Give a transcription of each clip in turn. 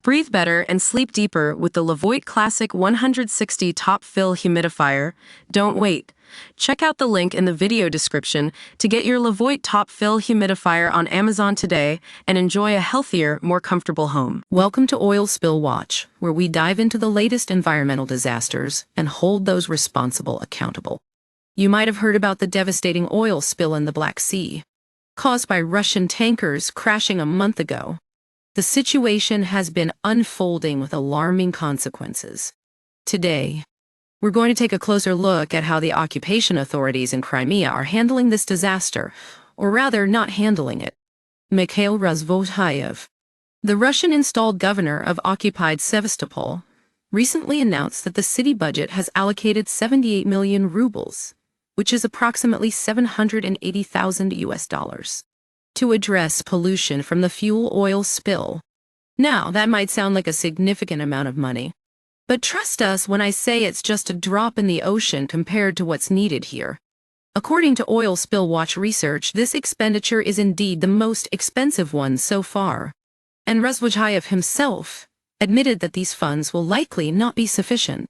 Breathe better and sleep deeper with the Levoit Classic 160 Top Fill Humidifier. Don't wait. Check out the link in the video description to get your Levoit Top Fill Humidifier on Amazon today and enjoy a healthier, more comfortable home. Welcome to Oil Spill Watch, where we dive into the latest environmental disasters and hold those responsible accountable. You might have heard about the devastating oil spill in the Black Sea, caused by Russian tankers crashing a month ago. The situation has been unfolding with alarming consequences. Today, we're going to take a closer look at how the occupation authorities in Crimea are handling this disaster, or rather not handling it. Mikhail Razvozhayev, the Russian-installed governor of occupied Sevastopol, recently announced that the city budget has allocated 78 million rubles, which is approximately $780,000, to address pollution from the fuel oil spill. Now, that might sound like a significant amount of money, but trust us when I say it's just a drop in the ocean compared to what's needed here. According to Oil Spill Watch research, this expenditure is indeed the most expensive one so far, and Razvozhayev himself admitted that these funds will likely not be sufficient.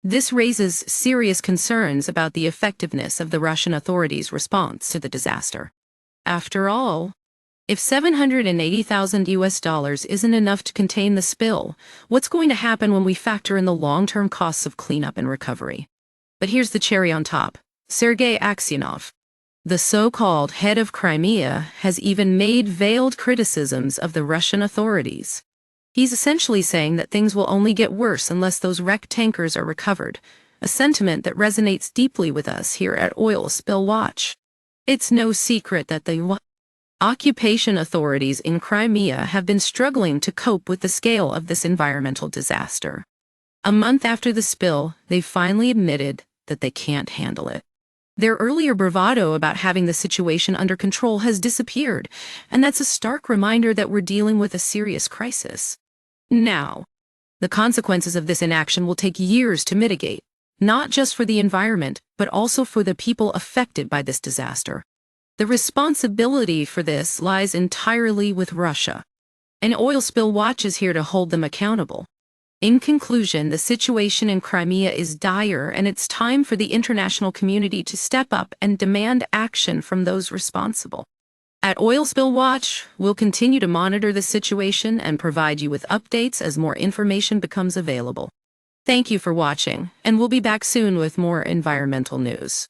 This raises serious concerns about the effectiveness of the Russian authorities' response to the disaster. After all, if $780,000 isn't enough to contain the spill, what's going to happen when we factor in the long-term costs of cleanup and recovery? But here's the cherry on top. Sergei Aksyonov, the so-called head of Crimea, has even made veiled criticisms of the Russian authorities. He's essentially saying that things will only get worse unless those wrecked tankers are recovered, a sentiment that resonates deeply with us here at Oil Spill Watch. It's no secret that the occupation authorities in Crimea have been struggling to cope with the scale of this environmental disaster. A month after the spill, they finally admitted that they can't handle it. Their earlier bravado about having the situation under control has disappeared, and that's a stark reminder that we're dealing with a serious crisis. Now, the consequences of this inaction will take years to mitigate, not just for the environment, but also for the people affected by this disaster. The responsibility for this lies entirely with Russia, and Oil Spill Watch is here to hold them accountable. In conclusion, the situation in Crimea is dire, and it's time for the international community to step up and demand action from those responsible. At Oil Spill Watch, we'll continue to monitor the situation and provide you with updates as more information becomes available. Thank you for watching, and we'll be back soon with more environmental news.